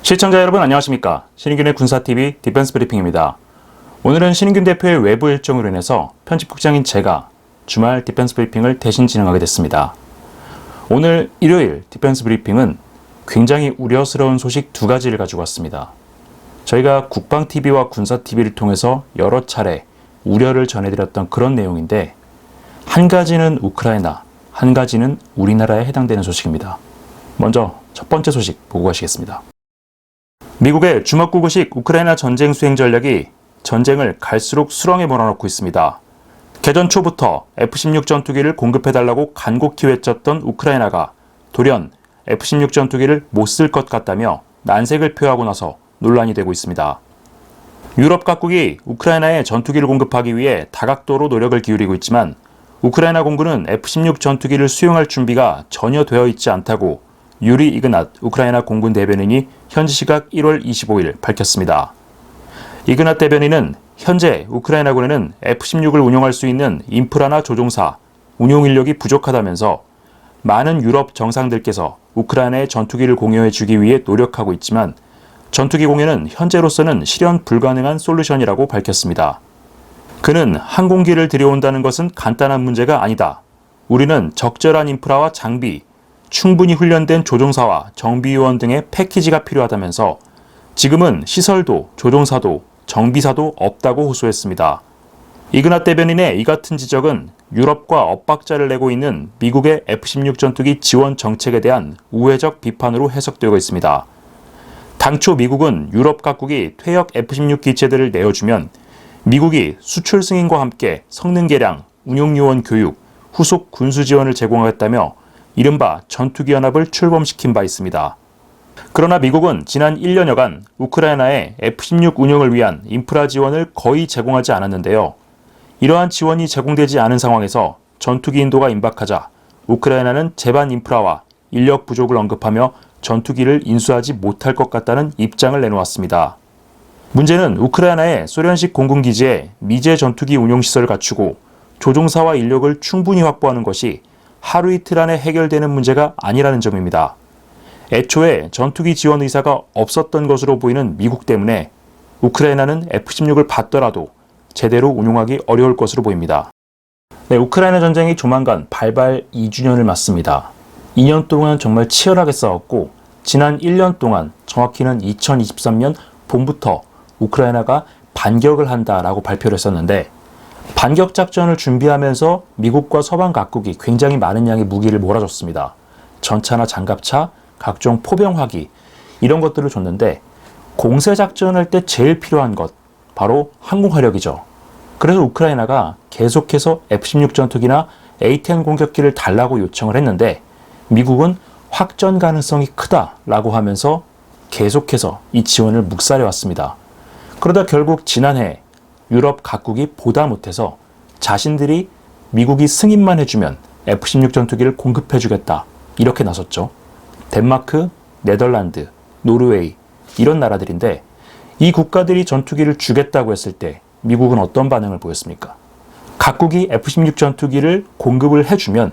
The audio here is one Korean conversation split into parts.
시청자 여러분 안녕하십니까. 신인균의 군사TV 디펜스 브리핑입니다. 오늘은 신인균 대표의 외부 일정으로 인해서 편집국장인 제가 주말 디펜스 브리핑을 대신 진행하게 됐습니다. 오늘 일요일 디펜스 브리핑은 굉장히 우려스러운 소식 두 가지를 가지고 왔습니다. 저희가 국방TV와 군사TV를 통해서 여러 차례 우려를 전해드렸던 그런 내용인데, 한 가지는 우크라이나, 한 가지는 우리나라에 해당되는 소식입니다. 먼저 첫 번째 소식 보고 가시겠습니다. 미국의 주먹구구식 우크라이나 전쟁 수행 전략이 전쟁을 갈수록 수렁에 몰아넣고 있습니다. 개전 초부터 F-16 전투기를 공급해달라고 간곡히 외쳤던 우크라이나가 돌연 F-16 전투기를 못 쓸 것 같다며 난색을 표하고 나서 논란이 되고 있습니다. 유럽 각국이 우크라이나에 전투기를 공급하기 위해 다각도로 노력을 기울이고 있지만, 우크라이나 공군은 F-16 전투기를 수용할 준비가 전혀 되어 있지 않다고 유리 이그낫 우크라이나 공군 대변인이 현지 시각 1월 25일 밝혔습니다. 이그낫 대변인은 현재 우크라이나군에는 F-16을 운용할 수 있는 인프라나 조종사, 운용 인력이 부족하다면서 많은 유럽 정상들께서 우크라이나에 전투기를 공여해 주기 위해 노력하고 있지만, 전투기 공여는 현재로서는 실현 불가능한 솔루션이라고 밝혔습니다. 그는 항공기를 들여온다는 것은 간단한 문제가 아니다. 우리는 적절한 인프라와 장비, 충분히 훈련된 조종사와 정비요원 등의 패키지가 필요하다면서 지금은 시설도 조종사도 정비사도 없다고 호소했습니다. 이그낫 대변인의 이 같은 지적은 유럽과 엇박자를 내고 있는 미국의 F-16 전투기 지원 정책에 대한 우회적 비판으로 해석되고 있습니다. 당초 미국은 유럽 각국이 퇴역 F-16 기체들을 내어주면 미국이 수출 승인과 함께 성능 개량, 운용 요원 교육, 후속 군수 지원을 제공하겠다며 이른바 전투기 연합을 출범시킨 바 있습니다. 그러나 미국은 지난 1년여간 우크라이나에 F-16 운용을 위한 인프라 지원을 거의 제공하지 않았는데요. 이러한 지원이 제공되지 않은 상황에서 전투기 인도가 임박하자 우크라이나는 제반 인프라와 인력 부족을 언급하며 전투기를 인수하지 못할 것 같다는 입장을 내놓았습니다. 문제는 우크라이나의 소련식 공군기지에 미제 전투기 운용시설을 갖추고 조종사와 인력을 충분히 확보하는 것이 하루 이틀 안에 해결되는 문제가 아니라는 점입니다. 애초에 전투기 지원 의사가 없었던 것으로 보이는 미국 때문에 우크라이나는 F-16을 받더라도 제대로 운용하기 어려울 것으로 보입니다. 우크라이나 전쟁이 조만간 발발 2주년을 맞습니다. 2년 동안 정말 치열하게 싸웠고, 지난 1년 동안, 정확히는 2023년 봄부터 우크라이나가 반격을 한다라고 발표를 했었는데, 반격 작전을 준비하면서 미국과 서방 각국이 굉장히 많은 양의 무기를 몰아줬습니다. 전차나 장갑차, 각종 포병화기, 이런 것들을 줬는데, 공세 작전할 때 제일 필요한 것, 바로 항공화력이죠. 그래서 우크라이나가 계속해서 F-16 전투기나 A-10 공격기를 달라고 요청을 했는데, 미국은 확전 가능성이 크다라고 하면서 계속해서 이 지원을 묵살해 왔습니다. 그러다 결국 지난해 유럽 각국이 보다 못해서 자신들이 미국이 승인만 해주면 F-16 전투기를 공급해주겠다, 이렇게 나섰죠. 덴마크, 네덜란드, 노르웨이, 이런 나라들인데, 이 국가들이 전투기를 주겠다고 했을 때 미국은 어떤 반응을 보였습니까? 각국이 F-16 전투기를 공급을 해주면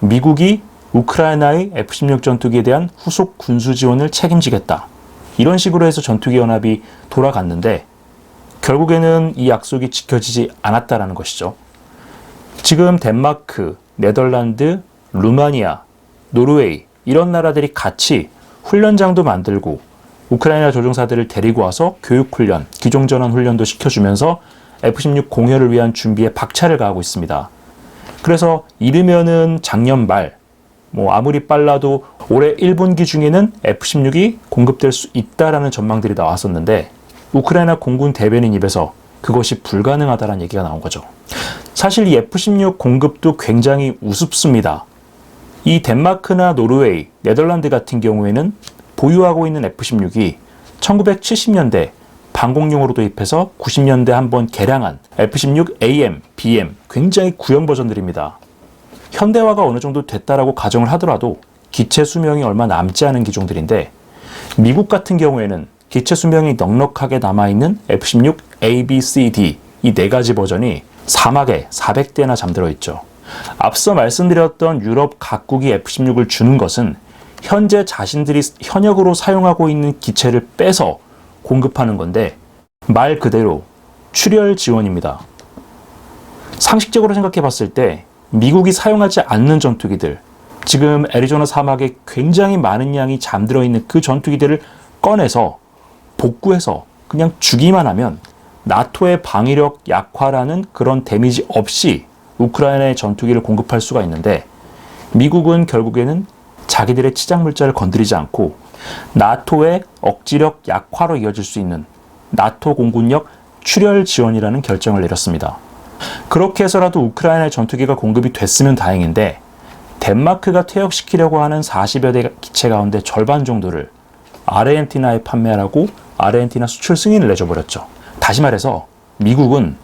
미국이 우크라이나의 F-16 전투기에 대한 후속 군수 지원을 책임지겠다, 이런 식으로 해서 전투기 연합이 돌아갔는데, 결국에는 이 약속이 지켜지지 않았다는 것이죠. 지금 덴마크, 네덜란드, 루마니아, 노르웨이, 이런 나라들이 같이 훈련장도 만들고 우크라이나 조종사들을 데리고 와서 교육훈련, 기종전환 훈련도 시켜주면서 F-16 공여를 위한 준비에 박차를 가하고 있습니다. 그래서 이르면은 작년 말, 아무리 빨라도 올해 1분기 중에는 F-16이 공급될 수 있다라는 전망들이 나왔었는데, 우크라이나 공군 대변인 입에서 그것이 불가능하다는 얘기가 나온 거죠. 사실 이 F-16 공급도 굉장히 우습습니다. 이 덴마크나 노르웨이, 네덜란드 같은 경우에는 보유하고 있는 F-16이 1970년대 방공용으로 도입해서 90년대 한번 개량한 F-16 AM, BM, 굉장히 구형 버전들입니다. 현대화가 어느 정도 됐다라고 가정을 하더라도 기체 수명이 얼마 남지 않은 기종들인데, 미국 같은 경우에는 기체 수명이 넉넉하게 남아있는 F-16 A, B, C, D, 이 네 가지 버전이 사막에 400대나 잠들어 있죠. 앞서 말씀드렸던 유럽 각국이 F-16을 주는 것은 현재 자신들이 현역으로 사용하고 있는 기체를 빼서 공급하는 건데 말 그대로 출혈 지원입니다. 상식적으로 생각해 봤을 때 미국이 사용하지 않는 전투기들, 지금 애리조나 사막에 굉장히 많은 양이 잠들어 있는 그 전투기들을 꺼내서 복구해서 그냥 주기만 하면 나토의 방위력 약화라는 그런 데미지 없이 우크라이나의 전투기를 공급할 수가 있는데, 미국은 결국에는 자기들의 치장 물자를 건드리지 않고 나토의 억지력 약화로 이어질 수 있는 나토 공군력 출혈 지원이라는 결정을 내렸습니다. 그렇게 해서라도 우크라이나의 전투기가 공급이 됐으면 다행인데, 덴마크가 퇴역시키려고 하는 40여 대 기체 가운데 절반 정도를 아르헨티나에 판매하라고 아르헨티나 수출 승인을 내줘버렸죠. 다시 말해서 미국은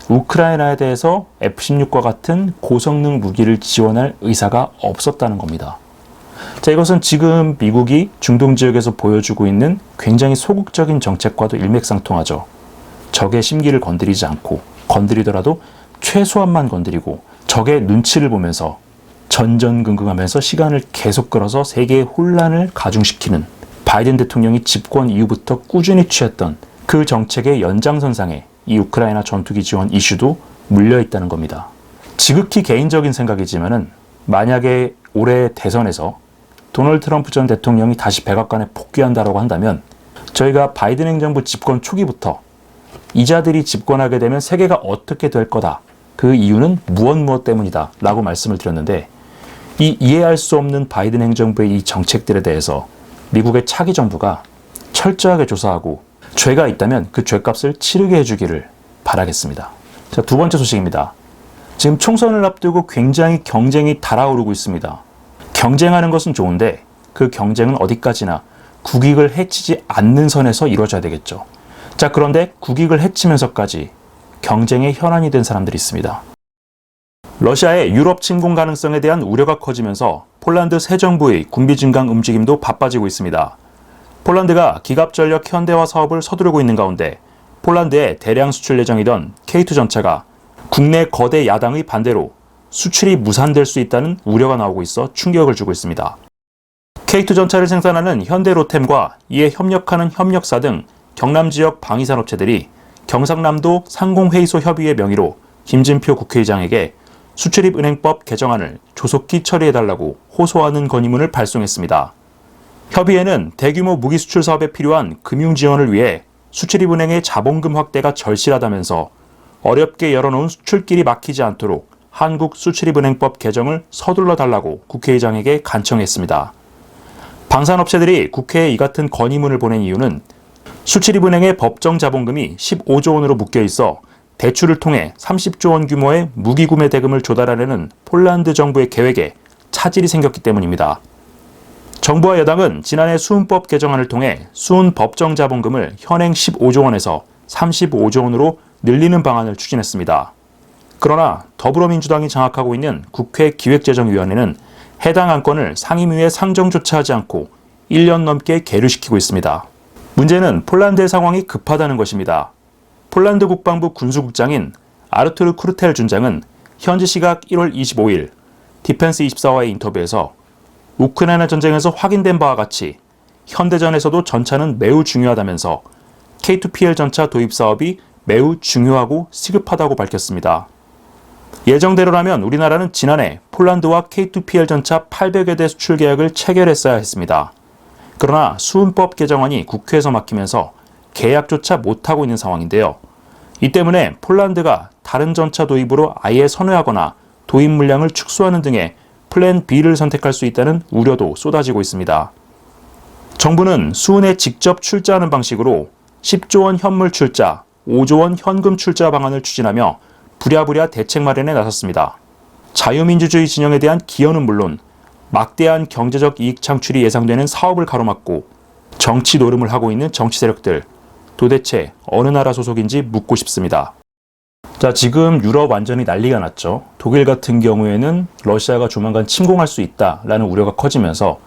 우크라이나에 대해서 F-16과 같은 고성능 무기를 지원할 의사가 없었다는 겁니다. 자, 이것은 지금 미국이 중동 지역에서 보여주고 있는 굉장히 소극적인 정책과도 일맥상통하죠. 적의 심기를 건드리지 않고, 건드리더라도 최소한만 건드리고 적의 눈치를 보면서 전전긍긍하면서 시간을 계속 끌어서 세계의 혼란을 가중시키는 바이든 대통령이 집권 이후부터 꾸준히 취했던 그 정책의 연장선상에 이 우크라이나 전투기 지원 이슈도 물려있다는 겁니다. 지극히 개인적인 생각이지만은 만약에 올해 대선에서 도널드 트럼프 전 대통령이 다시 백악관에 복귀한다라고 한다면, 저희가 바이든 행정부 집권 초기부터 이자들이 집권하게 되면 세계가 어떻게 될 거다, 그 이유는 무엇 때문이다 라고 말씀을 드렸는데, 이 이해할 수 없는 바이든 행정부의 이 정책들에 대해서 미국의 차기 정부가 철저하게 조사하고 죄가 있다면 그 죄값을 치르게 해주기를 바라겠습니다. 자, 두 번째 소식입니다. 지금 총선을 앞두고 굉장히 경쟁이 달아오르고 있습니다. 경쟁하는 것은 좋은데 그 경쟁은 어디까지나 국익을 해치지 않는 선에서 이루어져야 되겠죠. 자, 그런데 국익을 해치면서까지 경쟁의 현안이 된 사람들이 있습니다. 러시아의 유럽 침공 가능성에 대한 우려가 커지면서 폴란드 새 정부의 군비 증강 움직임도 바빠지고 있습니다. 폴란드가 기갑전력 현대화 사업을 서두르고 있는 가운데 폴란드에 대량 수출 예정이던 K2 전차가 국내 거대 야당의 반대로 수출이 무산될 수 있다는 우려가 나오고 있어 충격을 주고 있습니다. K2 전차를 생산하는 현대로템과 이에 협력하는 협력사 등 경남 지역 방위산업체들이 경상남도 상공회의소 협의회 명의로 김진표 국회의장에게 수출입은행법 개정안을 조속히 처리해달라고 호소하는 건의문을 발송했습니다. 협의회는 대규모 무기 수출 사업에 필요한 금융 지원을 위해 수출입은행의 자본금 확대가 절실하다면서 어렵게 열어놓은 수출길이 막히지 않도록 한국 수출입은행법 개정을 서둘러 달라고 국회의장에게 간청했습니다. 방산업체들이 국회에 이 같은 건의문을 보낸 이유는 수출입은행의 법정 자본금이 15조 원으로 묶여 있어 대출을 통해 30조 원 규모의 무기 구매 대금을 조달하려는 폴란드 정부의 계획에 차질이 생겼기 때문입니다. 정부와 여당은 지난해 수은법 개정안을 통해 수은 법정 자본금을 현행 15조 원에서 35조 원으로 늘리는 방안을 추진했습니다. 그러나 더불어민주당이 장악하고 있는 국회 기획재정위원회는 해당 안건을 상임위에 상정조차 하지 않고 1년 넘게 계류시키고 있습니다. 문제는 폴란드의 상황이 급하다는 것입니다. 폴란드 국방부 군수국장인 아르투르 쿠르텔 준장은 현지 시각 1월 25일 디펜스24와의 인터뷰에서 우크라이나 전쟁에서 확인된 바와 같이 현대전에서도 전차는 매우 중요하다면서 K2PL 전차 도입 사업이 매우 중요하고 시급하다고 밝혔습니다. 예정대로라면 우리나라는 지난해 폴란드와 K2PL 전차 800여 대 수출 계약을 체결했어야 했습니다. 그러나 수은법 개정안이 국회에서 막히면서 계약조차 못하고 있는 상황인데요. 이 때문에 폴란드가 다른 전차 도입으로 아예 선회하거나 도입 물량을 축소하는 등의 플랜 B를 선택할 수 있다는 우려도 쏟아지고 있습니다. 정부는 수은에 직접 출자하는 방식으로 10조 원 현물 출자, 5조 원 현금 출자 방안을 추진하며 부랴부랴 대책 마련에 나섰습니다. 자유민주주의 진영에 대한 기여는 물론 막대한 경제적 이익 창출이 예상되는 사업을 가로막고 정치 노름을 하고 있는 정치 세력들, 도대체 어느 나라 소속인지 묻고 싶습니다. 자, 지금 유럽 완전히 난리가 났죠. 독일 같은 경우에는 러시아가 조만간 침공할 수 있다라는 우려가 커지면서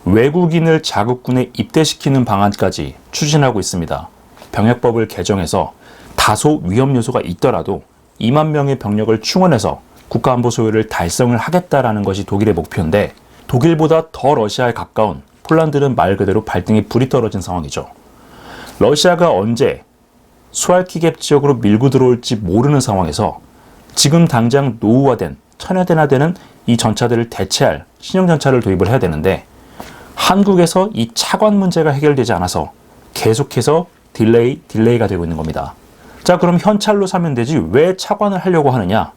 외국인을 자국군에 입대시키는 방안까지 추진하고 있습니다. 병역법을 개정해서 다소 위험 요소가 있더라도 2만 명의 병력을 충원해서 국가안보 소요를 달성을 하겠다라는 것이 독일의 목표인데, 독일보다 더 러시아에 가까운 폴란드는 말 그대로 발등에 불이 떨어진 상황이죠. 러시아가 언제 수알키갭 지역으로 밀고 들어올지 모르는 상황에서 지금 당장 노후화된 천여대나되는 이 전차들을 대체할 신형 전차를 도입을 해야 되는데 한국에서 이 차관 문제가 해결되지 않아서 계속해서 딜레이가 되고 있는 겁니다. 자, 그럼 현찰로 사면 되지 왜 차관을 하려고 하느냐?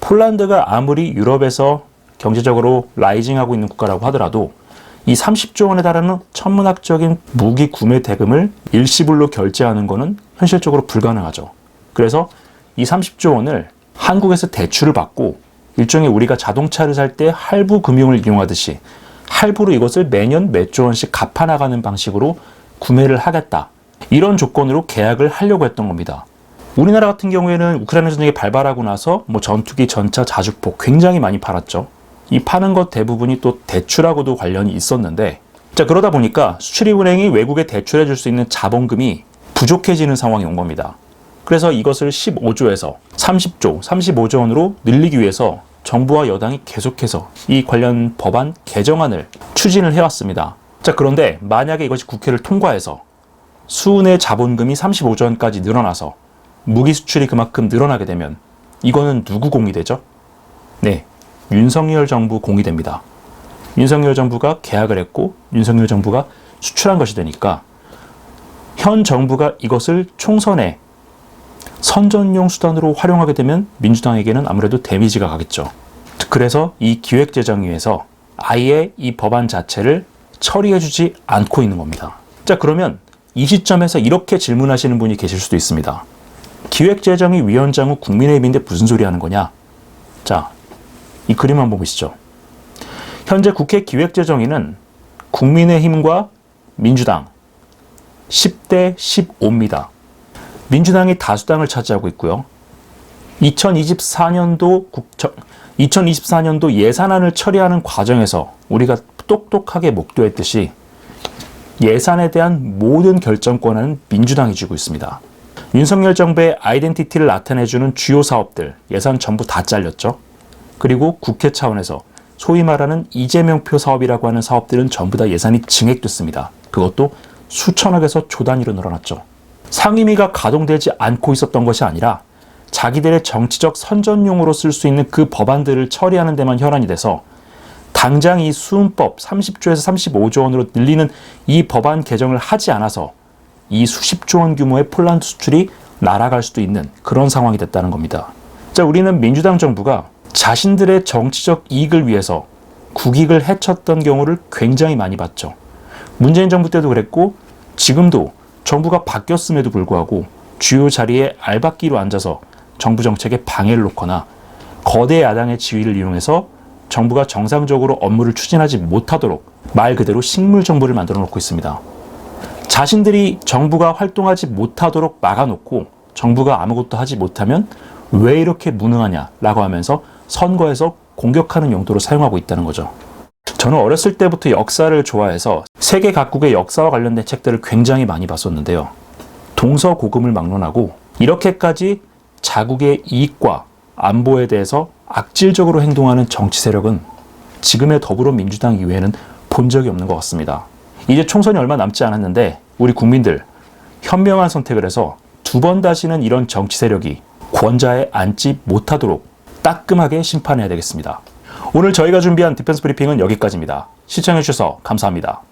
폴란드가 아무리 유럽에서 경제적으로 라이징하고 있는 국가라고 하더라도 이 30조 원에 달하는 천문학적인 무기 구매 대금을 일시불로 결제하는 것은 현실적으로 불가능하죠. 그래서 이 30조 원을 한국에서 대출을 받고 일종의 우리가 자동차를 살 때 할부 금융을 이용하듯이 할부로 이것을 매년 몇 조 원씩 갚아나가는 방식으로 구매를 하겠다. 이런 조건으로 계약을 하려고 했던 겁니다. 우리나라 같은 경우에는 우크라이나 전쟁이 발발하고 나서 전투기, 전차, 자주포 굉장히 많이 팔았죠. 이 파는 것 대부분이 또 대출하고도 관련이 있었는데, 자, 그러다 보니까 수출입은행이 외국에 대출해 줄 수 있는 자본금이 부족해지는 상황이 온 겁니다. 그래서 이것을 15조에서 30조, 35조 원으로 늘리기 위해서 정부와 여당이 계속해서 이 관련 법안 개정안을 추진을 해왔습니다. 자, 그런데 만약에 이것이 국회를 통과해서 수은의 자본금이 35조 원까지 늘어나서 무기 수출이 그만큼 늘어나게 되면 이거는 누구 공이 되죠? 네, 윤석열 정부 공이 됩니다. 윤석열 정부가 계약을 했고 윤석열 정부가 수출한 것이 되니까 현 정부가 이것을 총선에 선전용 수단으로 활용하게 되면 민주당에게는 아무래도 데미지가 가겠죠. 그래서 이 기획재정위에서 아예 이 법안 자체를 처리해주지 않고 있는 겁니다. 자, 그러면 이 시점에서 이렇게 질문하시는 분이 계실 수도 있습니다. 기획재정위 위원장 후 국민의힘인데 무슨 소리 하는 거냐? 자, 이 그림 한번 보시죠. 현재 국회 기획재정위는 국민의힘과 민주당 10대 15입니다. 민주당이 다수당을 차지하고 있고요. 2024년도 예산안을 처리하는 과정에서 우리가 똑똑하게 목도했듯이 예산에 대한 모든 결정권은 민주당이 쥐고 있습니다. 윤석열 정부의 아이덴티티를 나타내주는 주요 사업들, 예산 전부 다 잘렸죠. 그리고 국회 차원에서 소위 말하는 이재명표 사업이라고 하는 사업들은 전부 다 예산이 증액됐습니다. 그것도 수천억에서 조 단위로 늘어났죠. 상임위가 가동되지 않고 있었던 것이 아니라 자기들의 정치적 선전용으로 쓸 수 있는 그 법안들을 처리하는 데만 혈안이 돼서 당장 이 수은법 30조에서 35조 원으로 늘리는 이 법안 개정을 하지 않아서 이 수십조 원 규모의 폴란드 수출이 날아갈 수도 있는 그런 상황이 됐다는 겁니다. 자, 우리는 민주당 정부가 자신들의 정치적 이익을 위해서 국익을 해쳤던 경우를 굉장히 많이 봤죠. 문재인 정부 때도 그랬고 지금도 정부가 바뀌었음에도 불구하고 주요 자리에 알박기로 앉아서 정부 정책에 방해를 놓거나 거대 야당의 지위를 이용해서 정부가 정상적으로 업무를 추진하지 못하도록 말 그대로 식물 정부를 만들어 놓고 있습니다. 자신들이 정부가 활동하지 못하도록 막아놓고 정부가 아무것도 하지 못하면 왜 이렇게 무능하냐라고 하면서 선거에서 공격하는 용도로 사용하고 있다는 거죠. 저는 어렸을 때부터 역사를 좋아해서 세계 각국의 역사와 관련된 책들을 굉장히 많이 봤었는데요. 동서고금을 막론하고 이렇게까지 자국의 이익과 안보에 대해서 악질적으로 행동하는 정치 세력은 지금의 더불어민주당 이외에는 본 적이 없는 것 같습니다. 이제 총선이 얼마 남지 않았는데 우리 국민들 현명한 선택을 해서 두 번 다시는 이런 정치 세력이 권좌에 앉지 못하도록 따끔하게 심판해야 되겠습니다. 오늘 저희가 준비한 디펜스 브리핑은 여기까지입니다. 시청해주셔서 감사합니다.